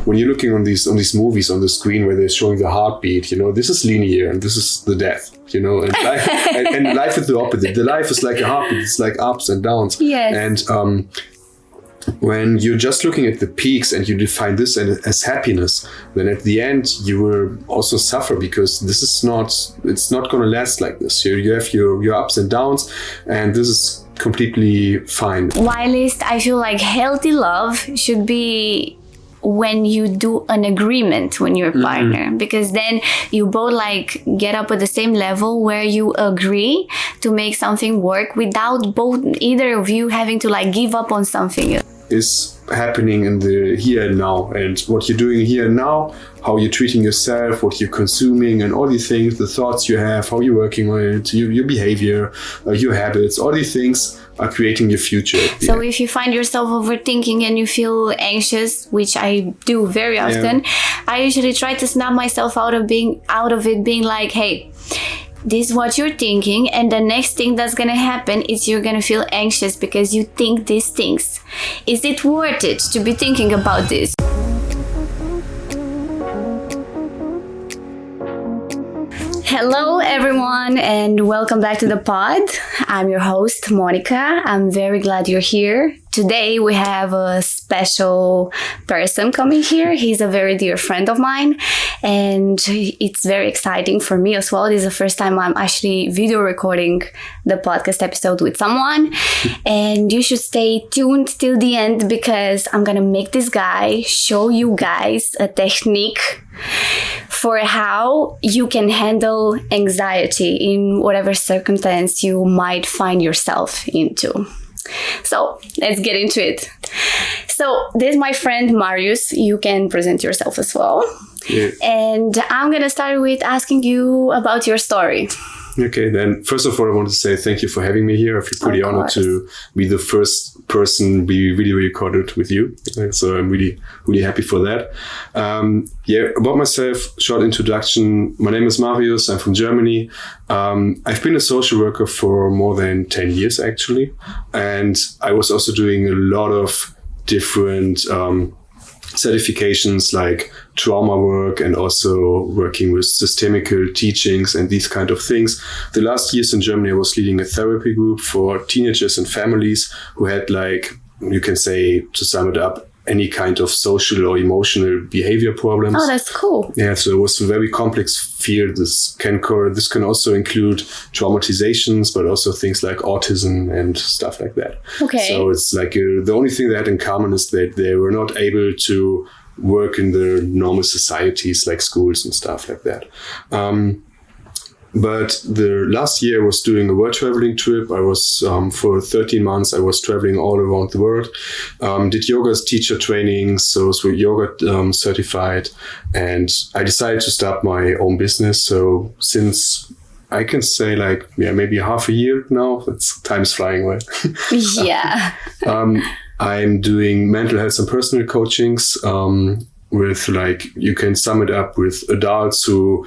when you're looking on these movies on the screen where they're showing the heartbeat, this is linear and this is the death, and life, and life is the opposite. The life is like a heartbeat. It's like ups and downs. Yes. And when you're just looking at the peaks and you define this as happiness, then at the end you will also suffer, because it's not going to last like this. You have your ups and downs, and this is completely fine. Whilst I feel like healthy love should be when you do an agreement when you're a partner, because then you both like get up at the same level where you agree to make something work without either of you having to like give up on something. Is happening in the here and now, and what you're doing here and now, how you're treating yourself, what you're consuming, and all these things, the thoughts you have, how you're working on it, your behavior, your habits, all these things are creating your future. So if you find yourself overthinking and you feel anxious, which I do very often, I usually try to snap myself out of it being like, hey, this is what you're thinking, and the next thing that's gonna happen is you're gonna feel anxious because you think these things. Is it worth it to be thinking about this? Hello everyone, and welcome back to the pod. I'm your host, Monica. I'm very glad you're here. Today we have a special person coming here. He's a very dear friend of mine, and it's very exciting for me as well. This is the first time I'm actually video recording the podcast episode with someone, and you should stay tuned till the end, because I'm gonna make this guy show you guys a technique for how you can handle anxiety in whatever circumstance you might find yourself into. So let's get into it. So this is my friend Marius. You can present yourself as well. Yeah. And I'm going to start with asking you about your story. Okay, then first of all, I want to say thank you for having me here. I feel pretty honored to be the first person we video recorded with you. So I'm really, really happy for that. About myself, short introduction. My name is Marius. I'm from Germany. I've been a social worker for more than 10 years, actually. And I was also doing a lot of different certifications like trauma work, and also working with systemical teachings and these kind of things. The last years in Germany, I was leading a therapy group for teenagers and families who had, like, you can say, to sum it up, any kind of social or emotional behavior problems. Oh, that's cool. Yeah, so it was a very complex field. This can also include traumatizations, but also things like autism and stuff like that. Okay. So it's like the only thing they had in common is that they were not able to work in the normal societies like schools and stuff like that. But the last year I was doing a world traveling trip. I was, for 13 months, I was traveling all around the world. Did yoga teacher training, so I was yoga certified. And I decided to start my own business. So since I can say maybe half a year now, time's flying away. Yeah. I'm doing mental health and personal coachings with, you can sum it up with adults who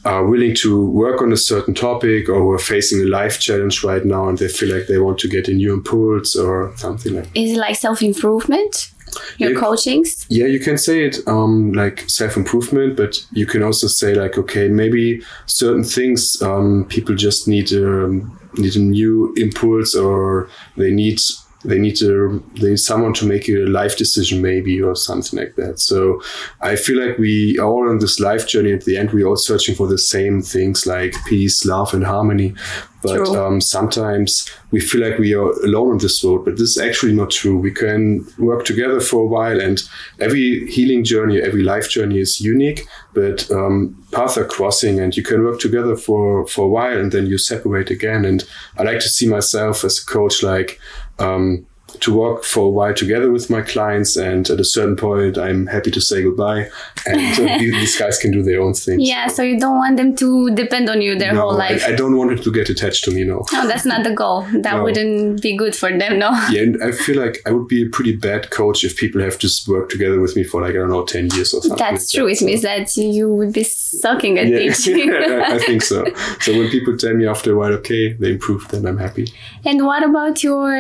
are willing to work on a certain topic, or who are facing a life challenge right now and they feel like they want to get a new impulse or something like that. Is it like self-improvement? Your coachings? Yeah, you can say it like self-improvement, but you can also say okay, maybe certain things people just need a new impulse, or they need someone to make a life decision maybe, or something like that. So I feel like we are all on this life journey. At the end, we're all searching for the same things like peace, love, and harmony. But sometimes we feel like we are alone on this road, but this is actually not true. We can work together for a while, and every healing journey, every life journey is unique, but paths are crossing, and you can work together for a while, and then you separate again. And I like to see myself as a coach to work for a while together with my clients, and at a certain point I'm happy to say goodbye, and these guys can do their own thing. Yeah, so you don't want them to depend on you their whole life. I don't want them to get attached to me, no. No, that's not the goal. That wouldn't be good for them, no. Yeah, and I feel like I would be a pretty bad coach if people have to work together with me for 10 years or something. That's true. It means that you would be sucking at teaching. I think so. So when people tell me after a while, okay, they improved, then I'm happy. And what about your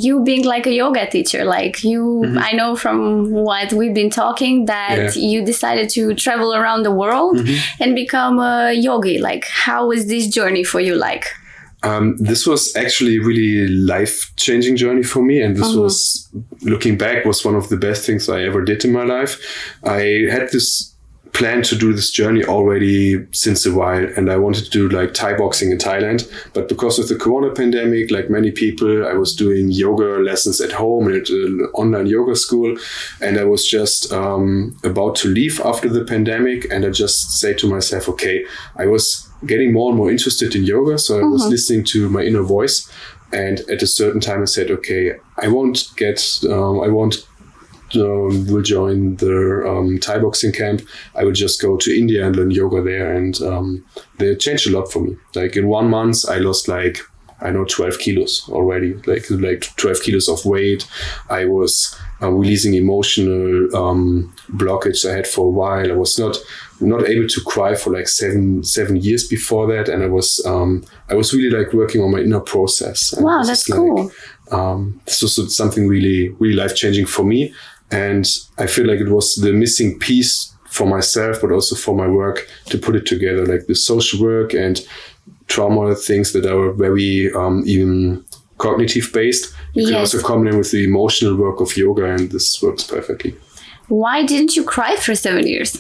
you being like a yoga teacher, like you, I know from what we've been talking that you decided to travel around the world and become a yogi. Like, how was this journey for you like? This was actually a really life-changing journey for me. And this was, looking back, was one of the best things I ever did in my life. I had this plan to do this journey already since a while, and I wanted to do like Thai boxing in Thailand. But because of the Corona pandemic, like many people, I was doing yoga lessons at home at an online yoga school, and I was just about to leave after the pandemic. And I just say to myself, okay, I was getting more and more interested in yoga, so I was listening to my inner voice. And at a certain time, I said, okay, will join the Thai boxing camp. I will just go to India and learn yoga there. And they changed a lot for me. Like in 1 month, I lost 12 kilos already, like 12 kilos of weight. I was releasing emotional blockage I had for a while. I was not able to cry for like seven years before that. And I was really like working on my inner process. And wow, that's cool. This was something really, really life-changing for me. And I feel like it was the missing piece for myself, but also for my work, to put it together, like the social work and trauma things that are very even cognitive based. You can also combine with the emotional work of yoga, and this works perfectly. Why didn't you cry for 7 years?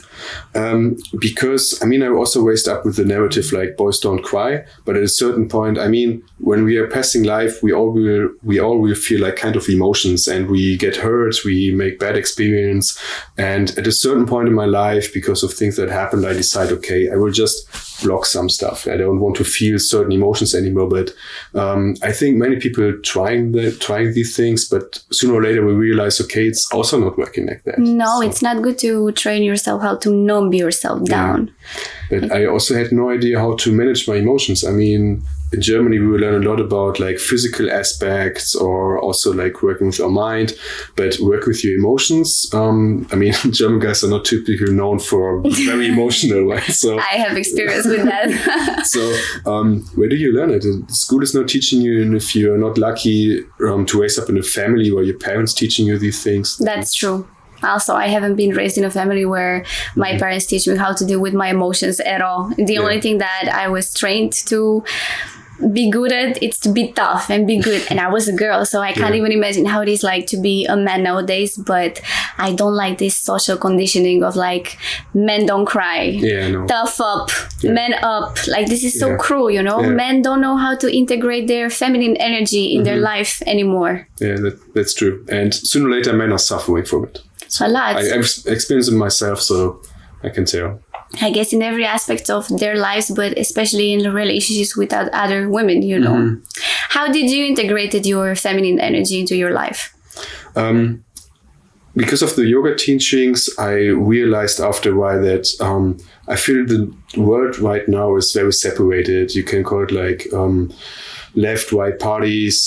Because, I also raised up with the narrative like boys don't cry. But at a certain point, when we are passing life, we all will feel like kind of emotions, and we get hurt, we make bad experience. And at a certain point in my life, because of things that happened, I decide, okay, I will just block some stuff. I don't want to feel certain emotions anymore. But I think many people trying these things, but sooner or later we realize, okay, it's also not working like that. No, it's not good to train yourself how to numb yourself down. But I also had no idea how to manage my emotions. In Germany, we will learn a lot about like physical aspects, or also like working with our mind, but work with your emotions. German guys are not typically known for very emotional, right? So I have experience with that. So where do you learn it? School is not teaching you, and if you're not lucky to raise up in a family where your parents teaching you these things. That's true. Also, I haven't been raised in a family where my parents teach me how to deal with my emotions at all. The only thing that I was trained to be good at, it's to be tough and be good. And I was a girl, so I can't even imagine how it is like to be a man nowadays. But I don't like this social conditioning of like, men don't cry, tough up, man up. Like, this is so cruel, you know? Men don't know how to integrate their feminine energy in their life anymore. Yeah, that's true. And sooner or later, men are suffering from it. A lot. I've experienced it myself, so I can tell. I guess in every aspect of their lives, but especially in the relationships with other women, you know. How did you integrate your feminine energy into your life? Because of the yoga teachings, I realized after a while that I feel the world right now is very separated. You can call it like left-right parties.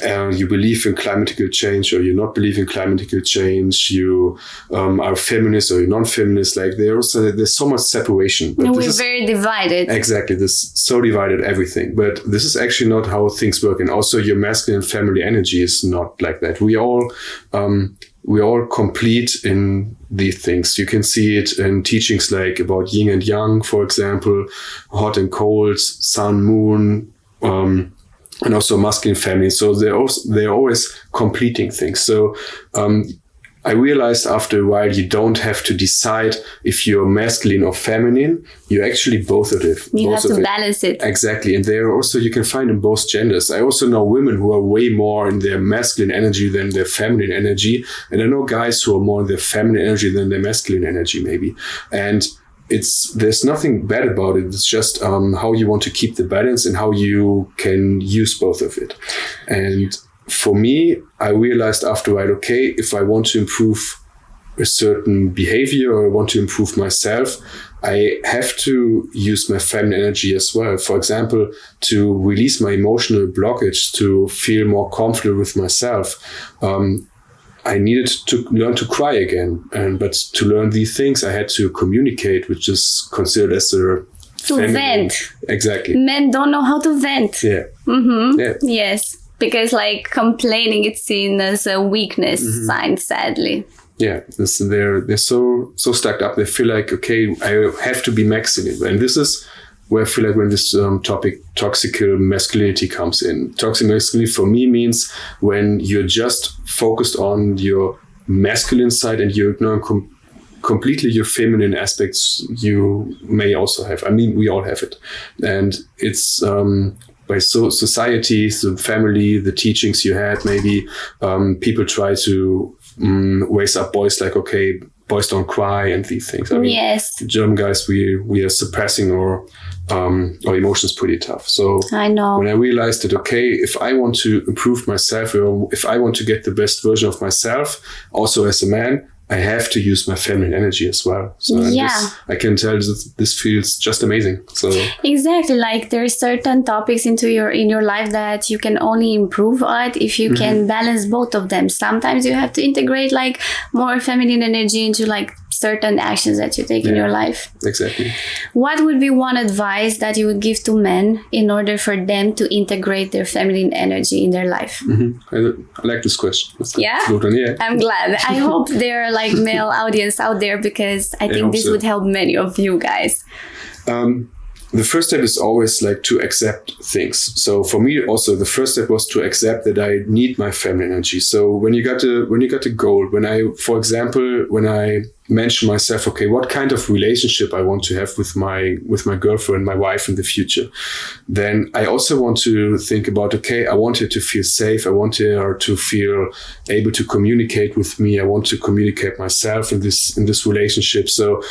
You believe in climatical change, or you not believe in climatical change. You are feminist or you're non-feminist. Like there's so much separation. But we're very divided. Exactly, this so divided everything. But this is actually not how things work. And also, your masculine and feminine energy is not like that. We're all complete in these things. You can see it in teachings like about yin and yang, for example, hot and cold, sun, moon. And also masculine, feminine. So they're always completing things. So I realized after a while, you don't have to decide if you're masculine or feminine. You're actually both of it. You have to balance it. Exactly. And there also, you can find in both genders. I also know women who are way more in their masculine energy than their feminine energy. And I know guys who are more in their feminine energy than their masculine energy, maybe. And there's nothing bad about it. It's just how you want to keep the balance and how you can use both of it. And for me, I realized after a while, okay, if I want to improve a certain behavior or I want to improve myself, I have to use my feminine energy as well. For example, to release my emotional blockage, to feel more comfortable with myself. I needed to learn to cry again. But to learn these things, I had to communicate, which is considered as vent. Exactly. Men don't know how to vent. Yeah. Mm-hmm. Yeah. Yes. Because like complaining, it's seen as a weakness sign, sadly. Yeah, they're so stuck up. They feel like, okay, I have to be masculine. And this is where I feel like when this topic, toxic masculinity, comes in. Toxic masculinity for me means when you're just focused on your masculine side and you ignore completely your feminine aspects you may also have. I mean, we all have it. And it's by society, the family, the teachings you had, maybe people try to raise up boys like, okay, boys don't cry and these things. I mean, yes. German guys, we are suppressing our emotions pretty tough. So I know. When I realized that, okay, if I want to improve myself, or if I want to get the best version of myself, also as a man, I have to use my feminine energy as well. So I can tell that this feels just amazing. So exactly, like there's certain topics in your life that you can only improve at if you can balance both of them. Sometimes you have to integrate like more feminine energy into like certain actions that you take in your life. Exactly. What would be one advice that you would give to men in order for them to integrate their feminine energy in their life? I like this question. Yeah? I'm glad. I hope there are like male audience out there, because I think this would help many of you guys. The first step is always like to accept things. So for me also, the first step was to accept that I need my feminine energy. So when you got a goal, for example, when I mention myself, okay, what kind of relationship I want to have with my girlfriend, my wife in the future, then I also want to think about, okay, I want her to feel safe. I want her to feel able to communicate with me. I want to communicate myself in this relationship. So,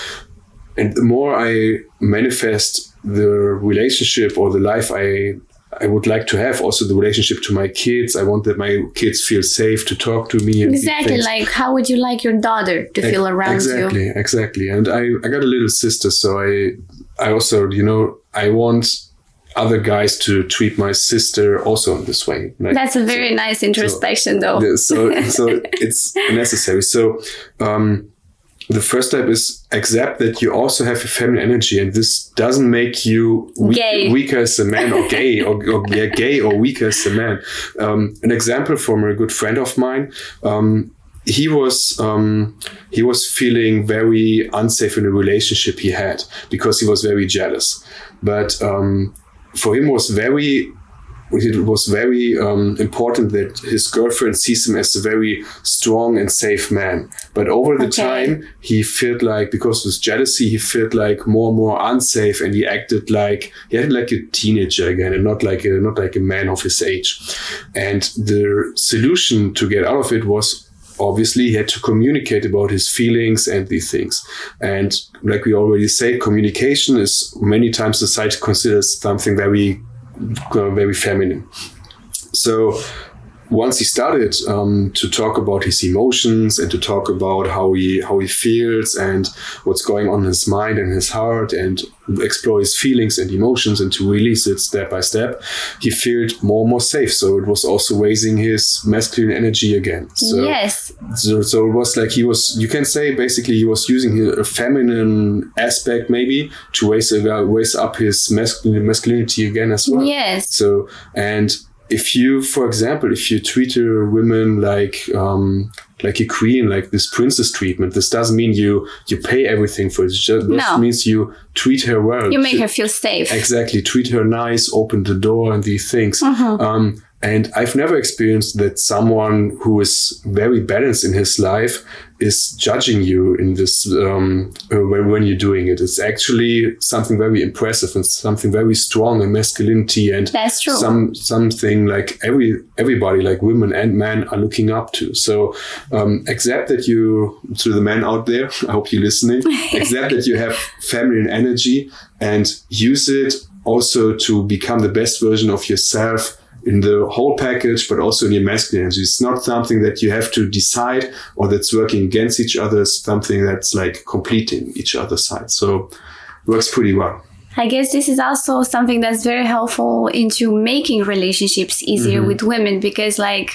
and the more I manifest the relationship or the life I would like to have, also the relationship to my kids. I want that my kids feel safe to talk to me. Exactly. Like, how would you like your daughter to feel around you? Exactly. And I got a little sister, so I also, I want other guys to treat my sister also in this way. Like, that's a very nice introspection, though. So it's necessary. So, the first step is accept that you also have a feminine energy, and this doesn't make you weaker as a man, or gay, or gay or weaker as a man. An example from a good friend of mine, he was feeling very unsafe in a relationship he had because he was very jealous. But for him it was very important that his girlfriend sees him as a very strong and safe man. But over the time, he felt like, because of his jealousy, he felt like more and more unsafe, and he acted like a teenager again, and not like a man of his age. And the solution to get out of it was, obviously, he had to communicate about his feelings and these things. And like we already say, communication is many times society considers something very feminine. So once he started to talk about his emotions and to talk about how he feels and what's going on in his mind and his heart, and explore his feelings and emotions and to release it step by step, he felt more and more safe. So it was also raising his masculine energy again. So, yes. So it was like you can say basically he was using a feminine aspect maybe to raise up his masculinity again as well. Yes. So, and if you, for example, treat a woman like a queen, like this princess treatment, this doesn't mean you pay everything for it. It just means you treat her well. You make her feel safe. Exactly. Treat her nice, open the door and these things. And I've never experienced that someone who is very balanced in his life is judging you in this when you're doing it. It's actually something very impressive and something very strong in masculinity, and that's true. Something like everybody, like women and men, are looking up to. So accept that to the men out there, I hope you're listening, accept that you have feminine energy and use it also to become the best version of yourself in the whole package, but also in your masculine energy. It's not something that you have to decide or that's working against each other. It's something that's like completing each other's side. So it works pretty well. I guess this is also something that's very helpful into making relationships easier with women, because like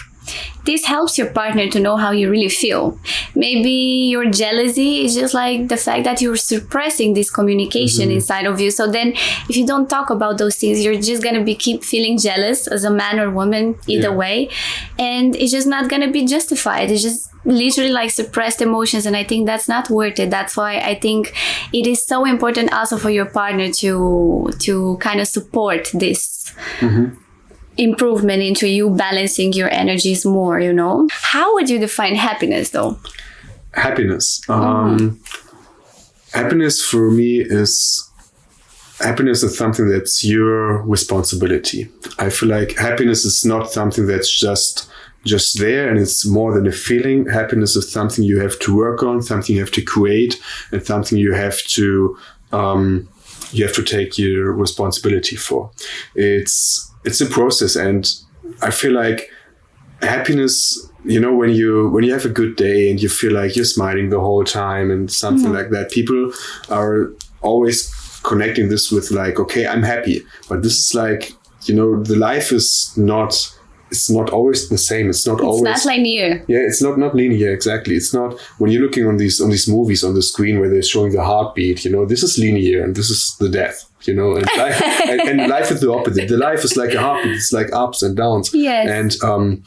this helps your partner to know how you really feel. Maybe your jealousy is just like the fact that you're suppressing this communication inside of you. So then if you don't talk about those things, you're just going to be keep feeling jealous as a man or woman, either way. And it's just not going to be justified. It's just literally like suppressed emotions, and I think that's not worth it. That's why I think it is so important also for your partner to kind of support this improvement into you balancing your energies more, you know. How would you define happiness though? Happiness for me is something that's your responsibility. I feel like happiness is not something that's just there, and it's more than a feeling. Happiness is something you have to work on, something you have to create, and something you have to take your responsibility for. It's a process, and I feel like happiness, you know, when you have a good day and you feel like you're smiling the whole time and something like that, people are always connecting this with like, okay, I'm happy. But this is like, you know, the life is not, it's not always the same. It's not linear. Yeah, it's not linear. Exactly. It's not, when you're looking on these movies on the screen where they're showing the heartbeat, you know, this is linear and this is the death, you know, and life, and life is the opposite. The life is like a heartbeat. It's like ups and downs. Yes. And,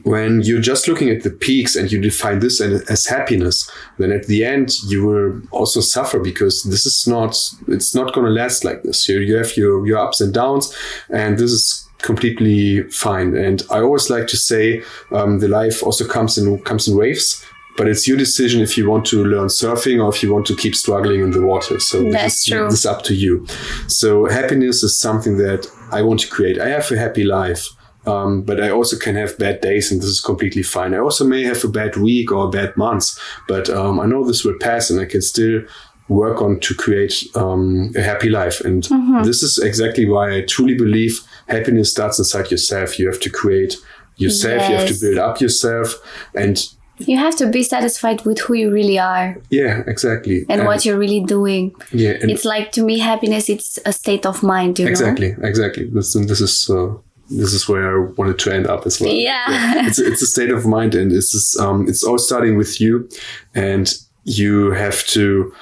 when you're just looking at the peaks and you define this as happiness, then at the end you will also suffer, because it's not going to last like this. You have your ups and downs, and this is completely fine. And I always like to say, the life also comes in waves, but it's your decision if you want to learn surfing or if you want to keep struggling in the water. So that's true. This is up to you. So happiness is something that I want to create. I have a happy life. But I also can have bad days, and this is completely fine. I also may have a bad week or a bad month, but I know this will pass, and I can still work on to create a happy life. And this is exactly why I truly believe happiness starts inside yourself. You have to create yourself. Yes. You have to build up yourself, and you have to be satisfied with who you really are. Yeah, exactly. And what you're really doing. Yeah, it's like, to me, happiness, it's a state of mind, you know? Exactly. This is where I wanted to end up as well. Yeah. It's a state of mind, and it's all starting with you, and you have to,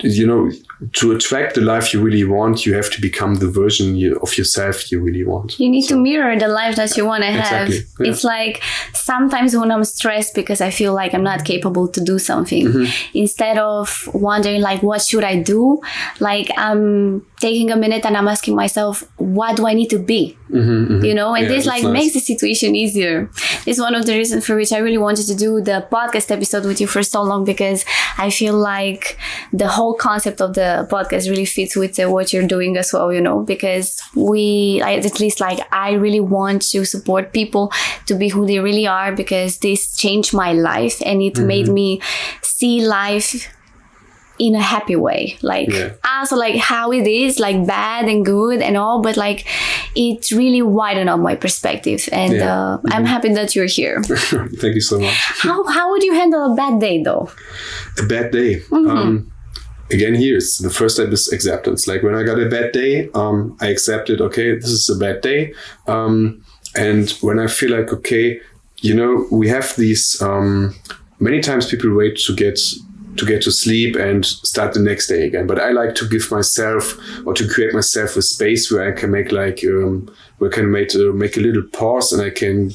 you know, to attract the life you really want, you have to become the version of yourself you really want. You need to mirror the life that you want to have. Exactly. Yeah. It's like sometimes when I'm stressed because I feel like I'm not capable to do something, instead of wondering like, what should I do? Like, I'm taking a minute and I'm asking myself, what do I need to be? You know, and this like makes the situation easier. It's one of the reasons for which I really wanted to do the podcast episode with you for so long, because I feel like the whole concept of the podcast really fits with what you're doing as well, you know, because I really want to support people to be who they really are, because this changed my life, and it made me see life in a happy way, like also like how it is, like bad and good and all, but like it really widened up my perspective, and I'm happy that you're here. Thank you so much. How would you handle a bad day though? A bad day. Again, here's the first step is acceptance. Like when I got a bad day, I accepted, okay, this is a bad day. And when I feel like, okay, you know, we have these, many times people wait to get to sleep and start the next day again. But I like to give myself, or to create myself, a space where I can make like, make a little pause, and I can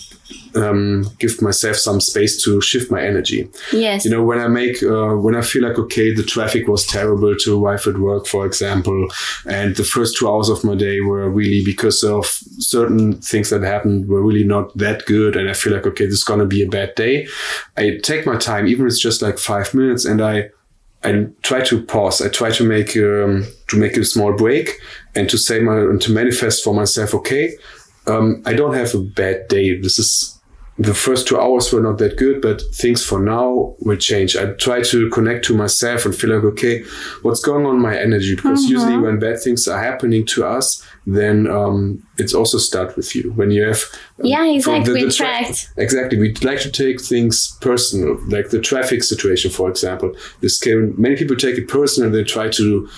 give myself some space to shift my energy. Yes. You know, when I feel like, okay, the traffic was terrible to arrive at work, for example, and the first 2 hours of my day were really, because of certain things that happened, were really not that good, and I feel like, okay, this is gonna be a bad day. I take my time, even if it's just like 5 minutes, and I try to pause. I try to make a small break, and to manifest for myself, okay, I don't have a bad day. The first 2 hours were not that good, but things for now will change. I try to connect to myself and feel like, okay, what's going on in my energy? Because usually when bad things are happening to us, then it's also start with you. When you have exactly. Exactly. We like to take things personal, like the traffic situation, for example. Many people take it personal. They try to,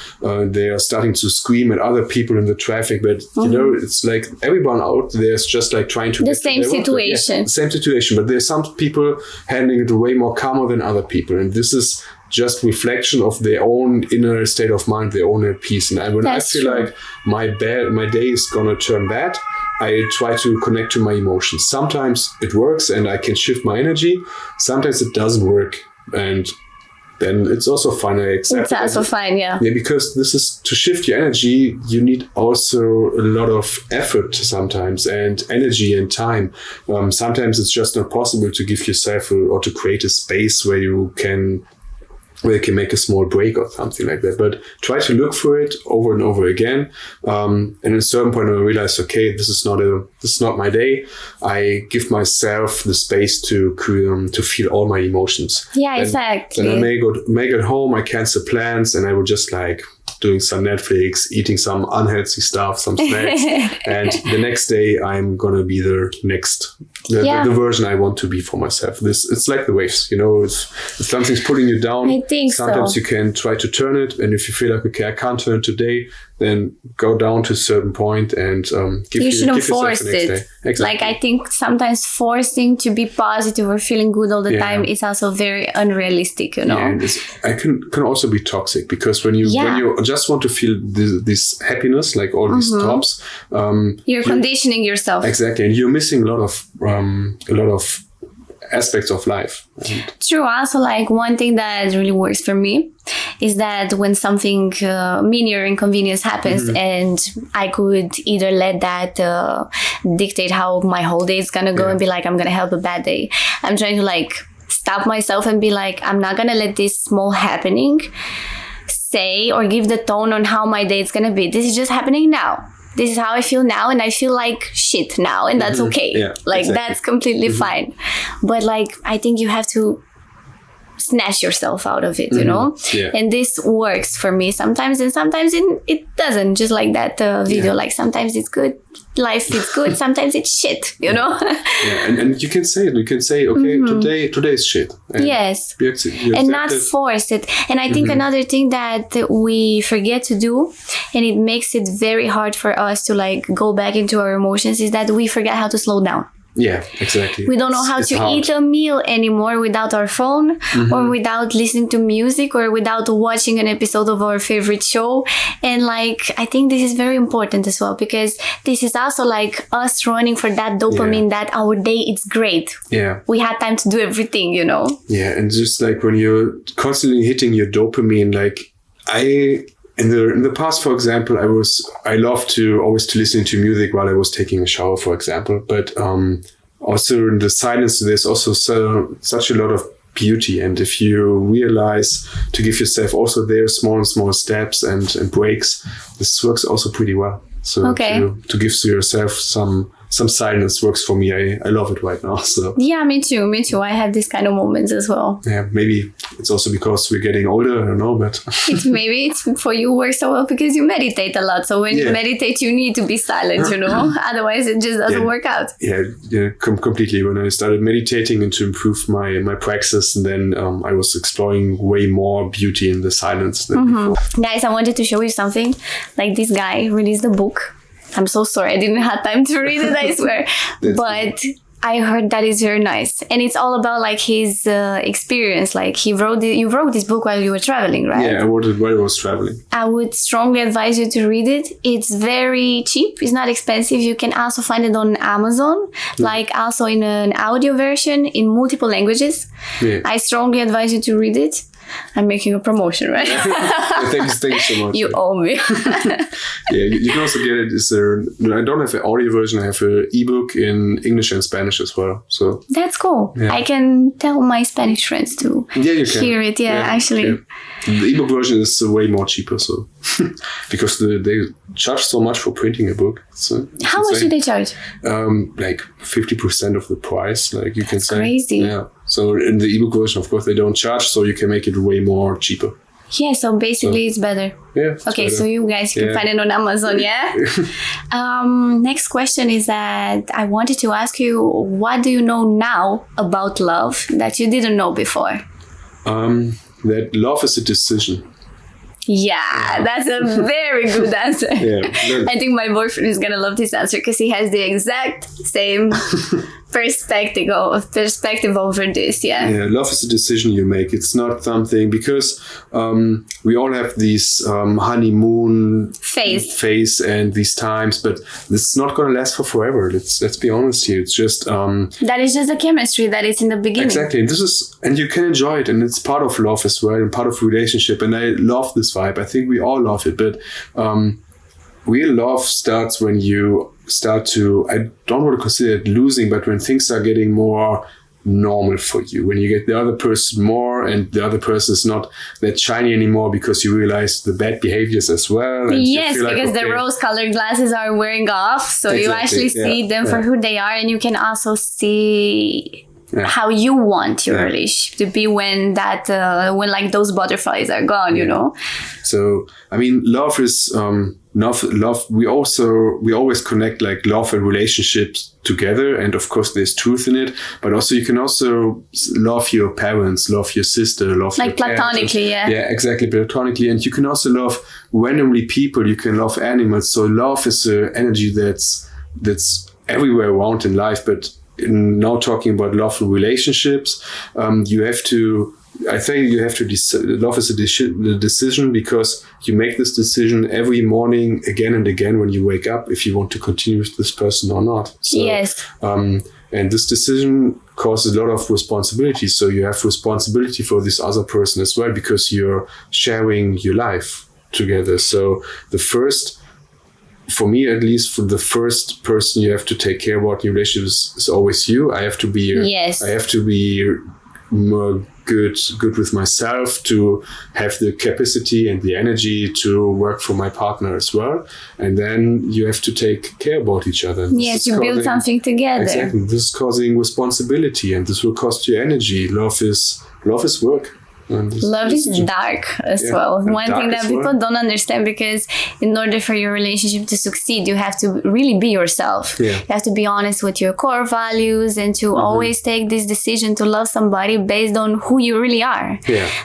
they are starting to scream at other people in the traffic. But it's like everyone out there is just like trying to the same situation. The same situation. But there's some people handling it way more calmer than other people, and this is just reflection of their own inner state of mind, their own peace. And when I feel like my day is gonna turn bad, I try to connect to my emotions. Sometimes it works and I can shift my energy. Sometimes it doesn't work, and then it's also fine. I accept it's also fine, yeah. Yeah, because this is to shift your energy. You need also a lot of effort sometimes, and energy and time. Sometimes it's just not possible to give yourself or to create a space where you can make a small break or something like that. But try to look for it over and over again. And at a certain point I realized, okay, this is not my day. I give myself the space to feel all my emotions. Yeah, exactly. Then I may get home, I cancel plans, and I will just like doing some Netflix, eating some unhealthy stuff, some snacks. And the next day I'm going to be the version I want to be for myself. It's like the waves, if something's pulling you down, I think sometimes you can try to turn it. And if you feel like, okay, I can't turn today, then go down to a certain point and give yourself the next day. Exactly. Like, I think sometimes forcing to be positive or feeling good all the time is also very unrealistic, Yeah, and I can also be toxic, because when you just want to feel this happiness, like all these tops, you're conditioning yourself. Exactly, and you're missing a lot of aspects of life. True. Also, like, one thing that really works for me is that when something mean or inconvenience happens, and I could either let that dictate how my whole day is gonna go and be like, I'm gonna have a bad day. I'm trying to like stop myself and be like, I'm not gonna let this small happening say or give the tone on how my day is gonna be. This is just happening now. This is how I feel now, and I feel like shit now, and that's okay. Yeah, like, that's completely fine. But like, I think you have to snatch yourself out of it, Yeah. And this works for me sometimes, and sometimes it doesn't. Just like that video, like sometimes it's good, life is good, sometimes it's shit, Yeah, and you can say it. You can say, okay, today is shit. And yes, you and not force it. And I think another thing that we forget to do, and it makes it very hard for us to like go back into our emotions, is that we forget how to slow down. Yeah, exactly. We don't know how to eat a meal anymore without our phone, or without listening to music, or without watching an episode of our favorite show. And like, I think this is very important as well, because this is also like us running for that dopamine, that our day is great. Yeah. We had time to do everything, Yeah, and just like when you're constantly hitting your dopamine, like in the past, for example, I love to always listen to music while I was taking a shower, for example. But also in the silence, there's also such a lot of beauty. And if you realize to give yourself also there small steps and breaks, this works also pretty well. So to give yourself some silence works for me. I love it right now. So yeah, me too. I have these kind of moments as well. Yeah, maybe it's also because we're getting older. I don't know, but maybe it's for you works so well because you meditate a lot. So when you meditate, you need to be silent. Otherwise, it just doesn't work out. Yeah, completely. When I started meditating and to improve my praxis, and then I was exploring way more beauty in the silence than before. Guys, I wanted to show you something. Like, this guy released a book. I'm so sorry, I didn't have time to read it, I swear. But I heard that is very nice. And it's all about like his experience. Like, you wrote this book while you were traveling, right? Yeah, I wrote it while I was traveling. I would strongly advise you to read it. It's very cheap. It's not expensive. You can also find it on Amazon, like also in an audio version in multiple languages. Yeah. I strongly advise you to read it. I'm making a promotion, right? Thanks so much. You owe me. Yeah, you can also get it. I don't have an audio version. I have an ebook in English and Spanish as well. So that's cool. Yeah. I can tell my Spanish friends to hear it. Yeah, actually. Yeah. The ebook version is way more cheaper, so because they charge so much for printing a book. How much do they charge? Like 50% of the price. Like, you can say. Crazy. Yeah. So in the ebook version, of course, they don't charge, so you can make it way more cheaper. Yeah, so basically it's better. Yeah. Okay, better. so you guys can find it on Amazon, yeah? Next question is that I wanted to ask you, what do you know now about love that you didn't know before? That love is a decision. Yeah, that's a very good answer. I think my boyfriend is gonna love this answer because he has the exact same perspective over this. Yeah, love is a decision you make. It's not something, because we all have these honeymoon phase and these times, but it's not gonna last for forever. Let's be honest here. It's just that is just the chemistry that is in the beginning. Exactly. And you can enjoy it, and it's part of love as well, and part of relationship. And I love this vibe. I think we all love it, but real love starts when you start to, I don't want to consider it losing, but when things are getting more normal for you, when you get the other person more and the other person is not that shiny anymore because you realize the bad behaviors as well. And yes, because the rose-colored glasses are wearing off, so you actually see them for who they are, and you can also see how you want your relationship to be when like those butterflies are gone, you know. So I mean, love is love. We always connect like love and relationships together, and of course there's truth in it. But also you can also love your parents, love your sister, love like platonically, yeah, exactly, platonically, and you can also love randomly people. You can love animals. So love is an energy that's everywhere around in life, but now talking about love and relationships, you have to love is a decision, because you make this decision every morning again and again when you wake up, if you want to continue with this person or not. So, yes. And this decision causes a lot of responsibility. So you have responsibility for this other person as well, because you're sharing your life together. So for me, at least, for the first person you have to take care about in your relationship is always you. I have to be more good with myself to have the capacity and the energy to work for my partner as well. And then you have to take care about each other. Yes, you build something together. Exactly. This is causing responsibility, and this will cost you energy. Love is work. Love is dark as well. One thing that people don't understand, because in order for your relationship to succeed, you have to really be yourself. You have to be honest with your core values, and to always take this decision to love somebody based on who you really are.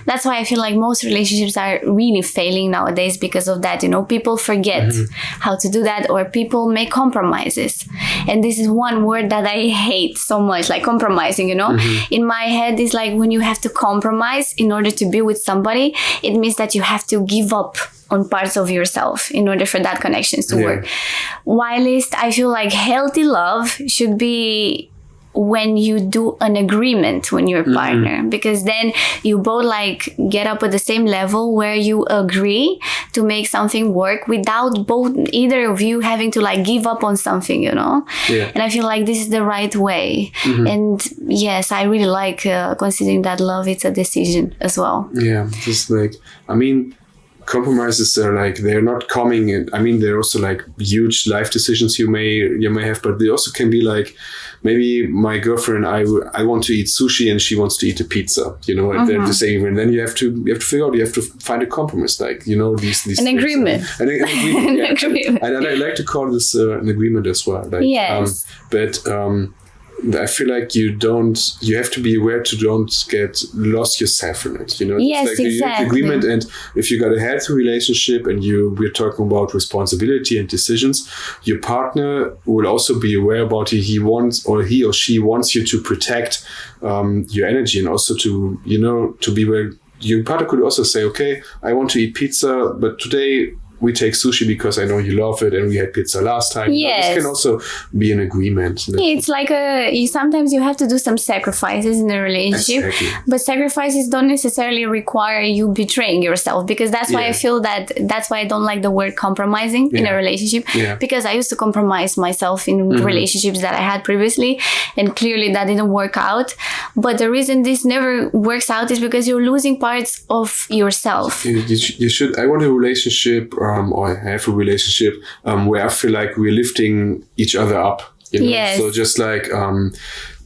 That's why I feel like most relationships are really failing nowadays because of that. You know, people forget how to do that, or people make compromises. And this is one word that I hate so much, like compromising, you know. In my head, it's like when you have to compromise in order to be with somebody, it means that you have to give up on parts of yourself in order for that connection to work. Whilst I feel like healthy love should be when you do an agreement with your partner, because then you both like get up at the same level where you agree to make something work without either of you having to like give up on something, you know. And I feel like this is the right way. And yes, I really like considering that love it's a decision as well. Just like, I mean, compromises are like, they're not coming in. I mean, they're also like huge life decisions you may have, but they also can be like, maybe my girlfriend, I want to eat sushi and she wants to eat a pizza, you know, at the same, and then you have to figure out, you have to find a compromise, like, you know, these an agreement. An agreement. And I like to call this an agreement as well. Like, yes. But I feel like you have to be aware to don't get lost yourself in it, you know. Yes, it's like exactly. Agreement, and if you got a healthy relationship and we're talking about responsibility and decisions, your partner will also be aware about it. He or she wants you to protect your energy, and also to, you know, to be where your partner could also say, okay, I want to eat pizza, but today we take sushi because I know you love it, and we had pizza last time. Yes. This can also be an agreement. It's like sometimes you have to do some sacrifices in a relationship, but sacrifices don't necessarily require you betraying yourself, because that's why I feel that's why I don't like the word compromising in a relationship, because I used to compromise myself in relationships that I had previously, and clearly that didn't work out. But the reason this never works out is because you're losing parts of yourself. You should. I want a relationship, or I have a relationship where I feel like we're lifting each other up. You know? Yes. So just like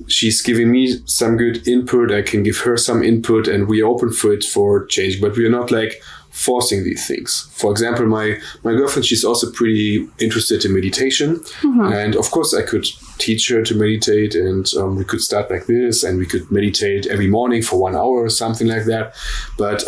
she's giving me some good input. I can give her some input, and we are open for it for change. But we are not like forcing these things. For example, my girlfriend, she's also pretty interested in meditation, and of course I could teach her to meditate, and we could start like this, and we could meditate every morning for 1 hour or something like that. But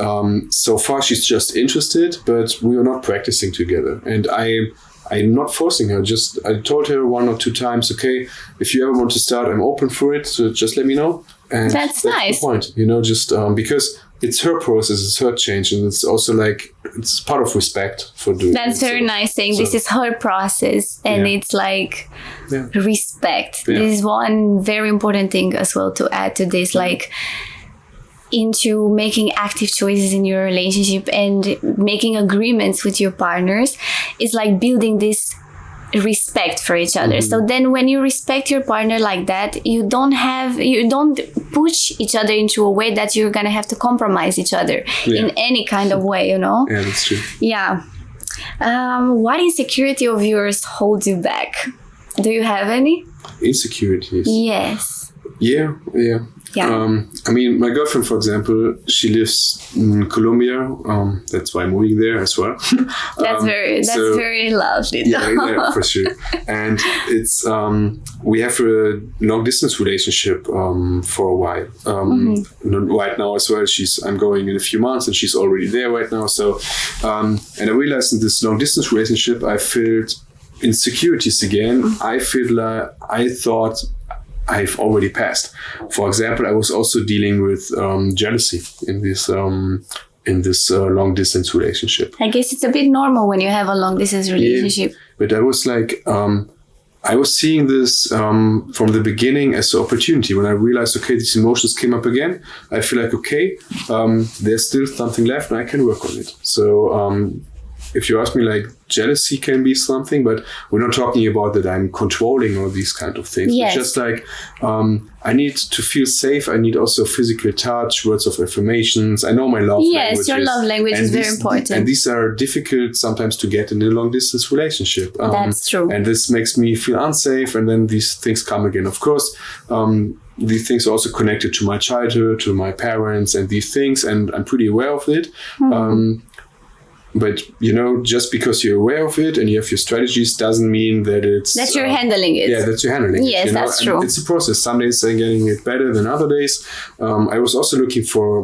so far she's just interested, but we are not practicing together. And I'm not forcing her. I told her 1 or 2 times, okay, if you ever want to start, I'm open for it. So just let me know. And that's nice. The point, just because it's her process, it's her change, and it's also like it's part of respect for doing. That's very nice saying this is her process, and it's like respect. Yeah. This is one very important thing as well to add to this, like into making active choices in your relationship and making agreements with your partners is like building this respect for each other. So then when you respect your partner like that, you don't push each other into a way that you're gonna have to compromise each other in any kind of way, Yeah, that's true. Yeah. What insecurity of yours holds you back? Do you have any? Insecurities? Yes. Yeah. I mean, my girlfriend, for example, she lives in Colombia. That's why I'm moving there as well. That's very lovely. Yeah, for sure. And it's we have a long distance relationship for a while. Right now as well, I'm going in a few months, and she's already there right now. So, and I realized in this long distance relationship, I felt insecurities again. I thought I've already passed. For example, I was also dealing with jealousy in this long distance relationship. I guess it's a bit normal when you have a long distance relationship. Yeah, but I was like, I was seeing this from the beginning as an opportunity. When I realized, okay, these emotions came up again, I feel like, okay, there's still something left and I can work on it. So if you ask me, like, jealousy can be something, but we're not talking about that I'm controlling all these kind of things. Yes. It's just like, I need to feel safe. I need also physical touch, words of affirmations. I know my love language. Yes, your love language is very important. And these are difficult sometimes to get in a long distance relationship. That's true. And this makes me feel unsafe. And then these things come again. Of course, these things are also connected to my childhood, to my parents and these things. And I'm pretty aware of it. But, just because you're aware of it and you have your strategies doesn't mean that it's... That you're handling it. Yeah, that you're handling it. Yes, that's true. And it's a process. Some days I'm getting it better than other days. I was also looking for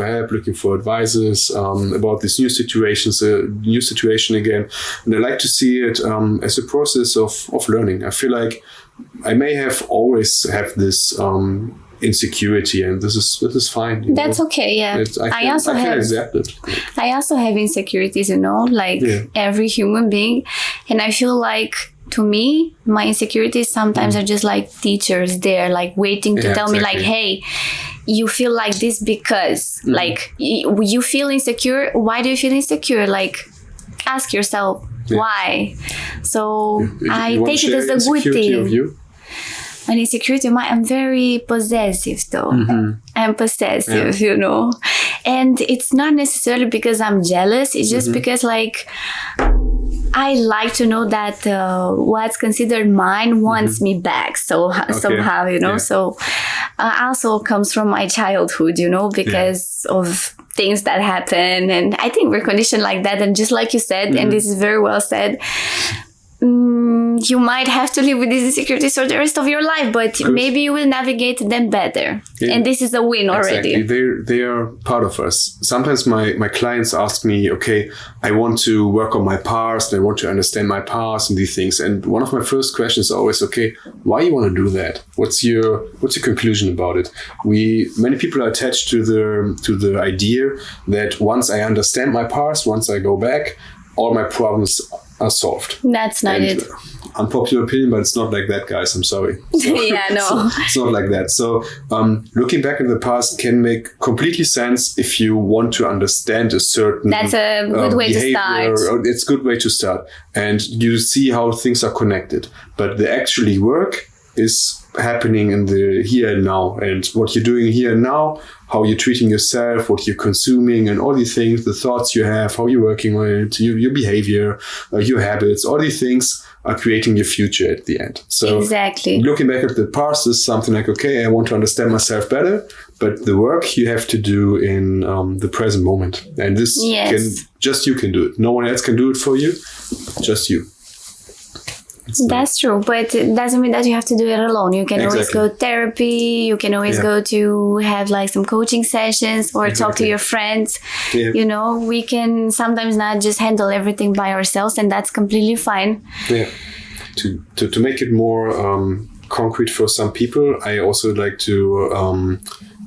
help, looking for advices about this new situation again. And I like to see it as a process of learning. I feel like I may have always have this... insecurity, and this is fine. That's okay. Yeah, I can accept it. I also have insecurities, like every human being, and I feel like, to me, my insecurities sometimes are just like teachers there, like waiting to tell me, like, hey, you feel like this because like you feel insecure. Why do you feel insecure? Like, ask yourself why. So I take it as a good thing. Of you? An insecurity of mine, I'm very possessive though. I'm possessive, and it's not necessarily because I'm jealous. It's just because like I like to know that what's considered mine wants me back. So somehow, so also comes from my childhood, because of things that happen. And I think we're conditioned like that. And just like you said, and this is very well said, you might have to live with these insecurities for the rest of your life, but maybe you will navigate them better. Yeah. And this is a win already. Exactly. They are part of us. Sometimes my clients ask me, okay, I want to work on my past, I want to understand my past and these things. And one of my first questions is always, okay, why you want to do that? What's your conclusion about it? Many people are attached to the idea that once I understand my past, once I go back, all my problems are solved. That's not it. Unpopular opinion, but it's not like that, guys. I'm sorry. So, yeah, no. It's not like that. So looking back in the past can make completely sense if you want to understand a certain That's a good way to start. It's a good way to start. And you see how things are connected. But the actually work is happening in the here and now. And what you're doing here and now, how you're treating yourself, what you're consuming, and all these things, the thoughts you have, how you're working on it, your behavior, your habits, all these things are creating your future at the end. So exactly. Looking back at the past is something like, okay, I want to understand myself better, but the work you have to do in the present moment. And this just you can do it. No one else can do it for you, just you. That's true, but it doesn't mean that you have to do it alone. You can always go to therapy. You can always go to have like some coaching sessions or talk to your friends. Yeah. You know, we can sometimes not just handle everything by ourselves, and that's completely fine. Yeah. To make it more concrete for some people, I also like to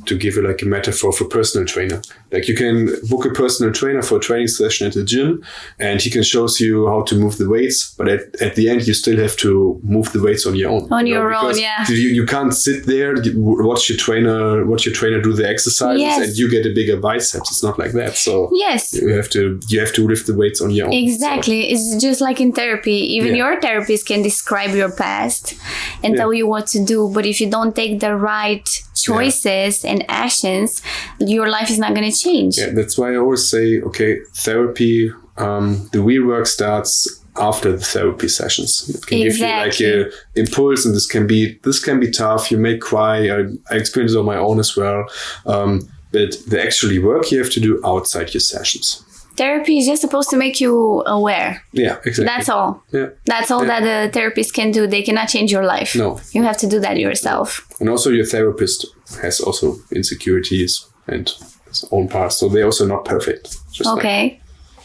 give you like a metaphor for personal trainer. Like you can book a personal trainer for a training session at the gym, and he can show you how to move the weights. But at the end, you still have to move the weights on your own. On your own, yeah. You can't sit there, watch your trainer do the exercises, and you get a bigger biceps. It's not like that. So you have to lift the weights on your own. Exactly. So. It's just like in therapy. Even your therapist can describe your past and tell you what to do. But if you don't take the right choices and actions, your life is not going to change. Yeah, that's why I always say, okay, therapy, the real work starts after the therapy sessions. It can give you like an impulse, and this can be tough. You may cry. I experienced it on my own as well. But the actual work you have to do outside your sessions. Therapy is just supposed to make you aware. Yeah, exactly. That's all. Yeah. That's all that a therapist can do. They cannot change your life. No. You have to do that yourself. And also your therapist has also insecurities and his own parts. So they're also not perfect. Just okay.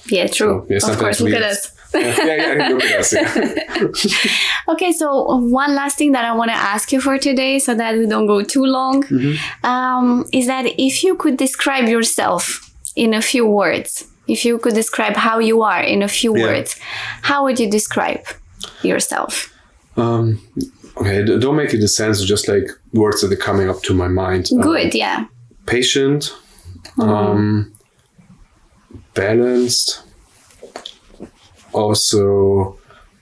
Yeah, true. So, of course, look at us. Look at us. Yeah. Okay, so one last thing that I want to ask you for today so that we don't go too long is that if you could describe yourself in a few words, if you could describe how you are in a few words, how would you describe yourself? Okay, don't make it a sense of just like words that are coming up to my mind. Good, yeah. Patient, balanced, also,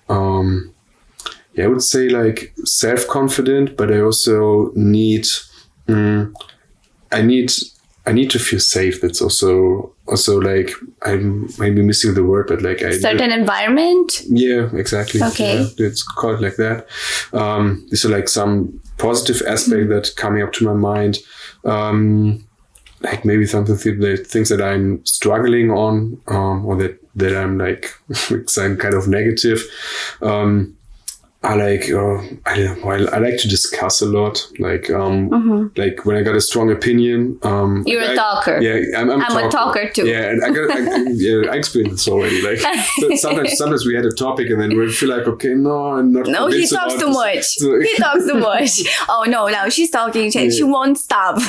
I would say like self-confident, but I also need, I need to feel safe. That's also like, I'm maybe missing the word, but like certain environment. Yeah, exactly. Okay. Yeah, it's called like that. These are like some positive aspect that coming up to my mind. Like maybe things that I'm struggling on, or that I'm like some kind of negative. I like to discuss a lot. Like like when I got a strong opinion. You're a talker. Yeah, I'm a talker too. Yeah, and I experienced this already. Like sometimes we had a topic and then we feel like, okay, no, I'm not. No, he talks too much. He talks too much. Oh no, now she's talking. She won't stop.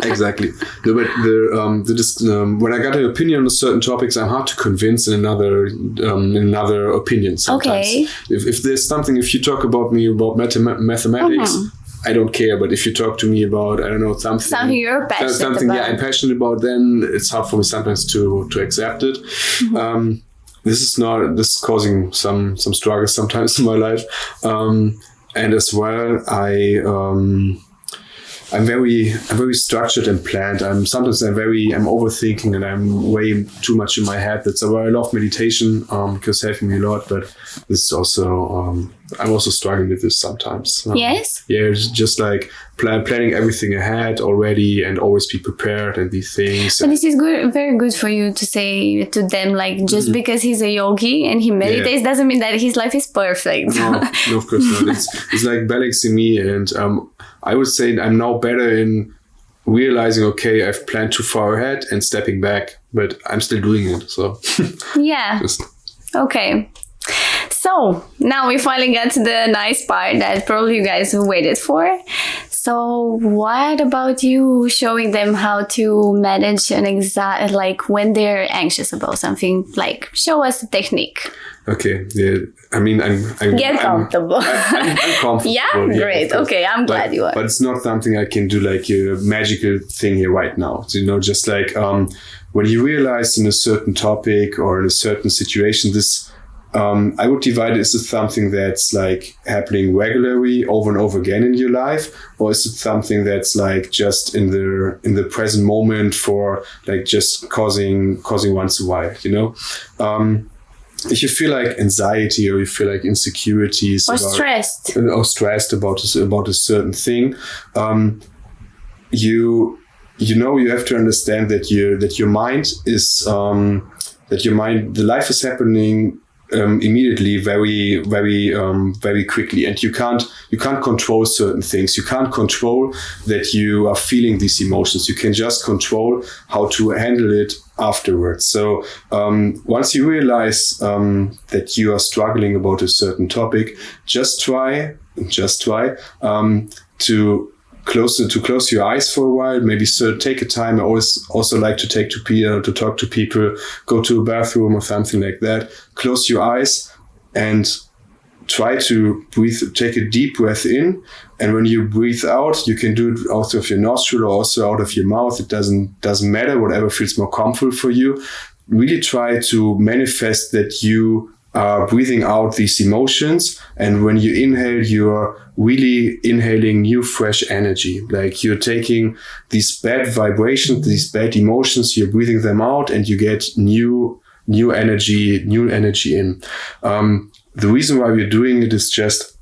Exactly. No, but when I got an opinion on certain topics, I'm hard to convince in another opinion sometimes. Okay. If there's something, if you talk about me about mathematics, I don't care. But if you talk to me about, I don't know, something you're passionate about. I'm passionate about, then it's hard for me sometimes to accept it. This is causing some struggles sometimes in my life. And as well, I'm very structured and planned. I'm overthinking and I'm way too much in my head. That's why I love meditation, because it's helping me a lot. But this is also, I'm also struggling with this sometimes. Yes? Yeah, it's just like planning everything ahead already and always be prepared and these things. But this is good, very good for you to say to them, like, just because he's a yogi and he meditates doesn't mean that his life is perfect. No, of course not. It's like balancing me, and I would say I'm now better in realizing, okay, I've planned too far ahead and stepping back, but I'm still doing it. So yeah. Okay. So now we finally got to the nice part that probably you guys waited for. So what about you showing them how to manage like when they're anxious about something? Like, show us the technique. Okay. Yeah. I mean, I'm comfortable. I'm comfortable. Yeah, great. Okay, I'm glad you are. But it's not something I can do like a magical thing here right now. So, just like when you realize in a certain topic or in a certain situation, this. I would divide it as something that's like happening regularly over and over again in your life, or is it something that's like just in the present moment for like just causing once a while, if you feel like anxiety or you feel like insecurities or stressed about a certain thing, you have to understand that your mind is the life is happening immediately, very, very, very quickly, and you can't control certain things. You can't control that you are feeling these emotions. You can just control how to handle it afterwards. So once you realize that you are struggling about a certain topic, just try to close your eyes for a while. Maybe take a time. I always also like to to talk to people, go to a bathroom or something like that. Close your eyes and try to breathe. Take a deep breath in, and when you breathe out, you can do it out of your nostril or also out of your mouth. It doesn't matter. Whatever feels more comfortable for you. Really try to manifest that you are breathing out these emotions, and when you inhale, you're really inhaling new fresh energy. Like you're taking these bad vibrations, these bad emotions, you're breathing them out, and you get new energy in. The reason why we're doing it is just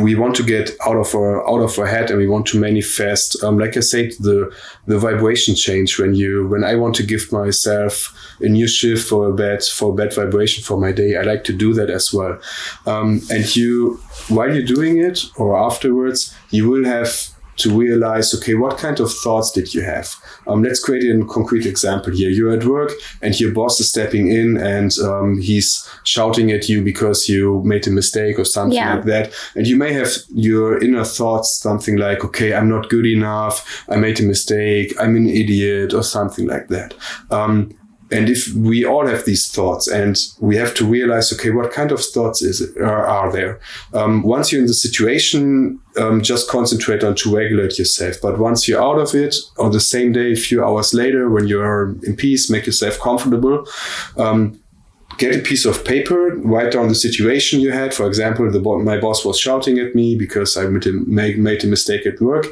we want to get out of our head, and we want to manifest, like I said, the vibration change. When I want to give myself a new shift for a bad vibration for my day, I like to do that as well. And while you're doing it or afterwards, you will have to realize, okay, what kind of thoughts did you have? Let's create a concrete example here. You're at work and your boss is stepping in and he's shouting at you because you made a mistake or something like that. And you may have your inner thoughts, something like, okay, I'm not good enough, I made a mistake, I'm an idiot, or something like that. And if we all have these thoughts, and we have to realize, okay, what kind of thoughts are there? Once you're in the situation, just concentrate on to regulate yourself. But once you're out of it, on the same day, a few hours later, when you're in peace, make yourself comfortable, get a piece of paper, write down the situation you had. For example, my boss was shouting at me because I made a mistake at work.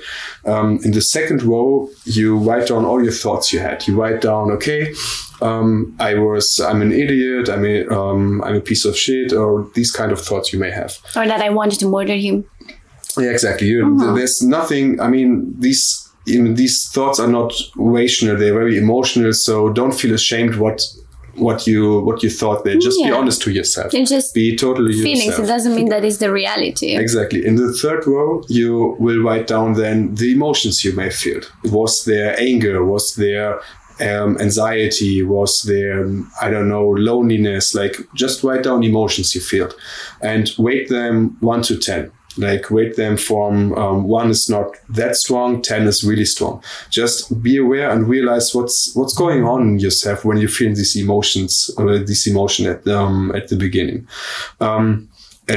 In the second row, you write down all your thoughts you had. You write down, okay, I'm an idiot, I'm a piece of shit, or these kind of thoughts you may have. Or that I wanted to murder him. Yeah, exactly. There's nothing, these thoughts are not rational, they're very emotional, so don't feel ashamed what you thought there. Just be honest to yourself. And just be totally feelings. yourself. It doesn't mean that is the reality. Exactly. In the third row, you will write down then the emotions you may feel. Was there anger? Was there anxiety? Was there, loneliness? Like, just write down emotions you feel and weight them 1 to 10. Like, weight them from 1 is not that strong, 10 is really strong. Just be aware and realize what's going on in yourself when you feel these emotions, this emotion at the beginning. And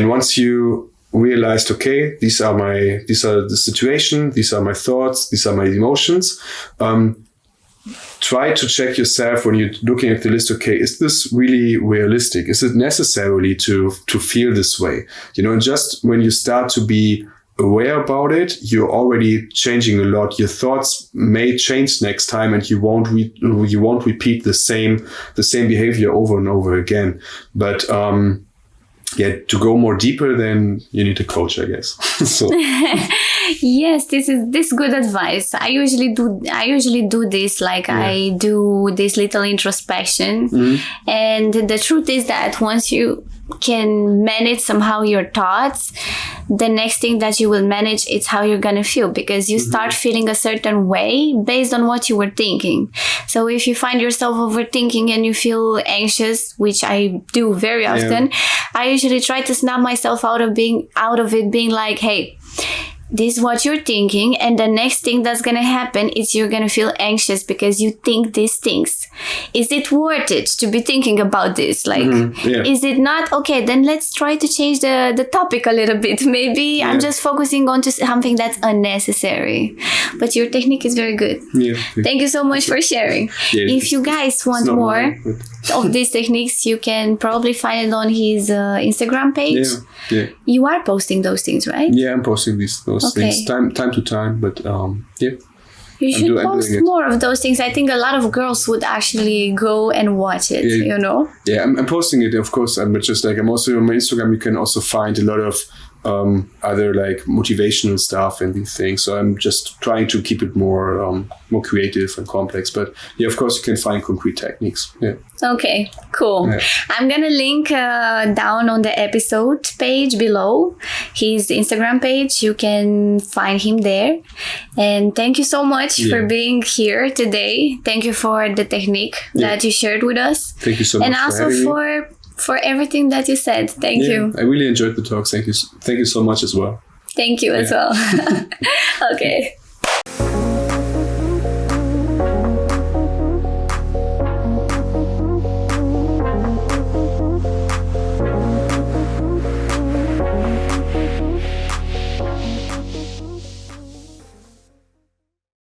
once you realized, okay, these are the situation, these are my thoughts, these are my emotions. Try to check yourself when you're looking at the list, okay, is this really realistic? Is it necessarily to feel this way? Just when you start to be aware about it, you're already changing a lot. Your thoughts may change next time, and you won't repeat the same behavior over and over again. But to go more deeper, then you need a coach, I guess. So. Yes, this good advice. I usually do this. I do this little introspection, and the truth is that once you can manage somehow your thoughts, the next thing that you will manage is how you're gonna feel, because you start feeling a certain way based on what you were thinking. So if you find yourself overthinking and you feel anxious, which I do very often, I usually try to snap myself out of it, being like, hey, this is what you're thinking, and the next thing that's gonna happen is you're gonna feel anxious because you think these things. Is it worth it to be thinking about this? Is it not? Okay, then let's try to change the topic a little bit. Maybe I'm just focusing on to something that's unnecessary. But your technique is very good. Thank you so much for sharing. If you guys want more of these techniques, you can probably find it on his Instagram page. You are posting those things, right? Yeah, I'm posting those things time to time, but You should post more of those things. I think a lot of girls would actually go and watch it, you know? Yeah, I'm posting it, of course. I'm also on my Instagram, you can also find a lot of other like motivational stuff and these things. So I'm just trying to keep it more creative and complex. But yeah, of course, you can find concrete techniques. Yeah. Okay, cool. Yeah. I'm going to link down on the episode page below his Instagram page. You can find him there. And thank you so much for being here today. Thank you for the technique that you shared with us. Thank you so much. And also for everything that you said. Thank you. I really enjoyed the talks. Thank you so much as well. Thank you as well. Okay.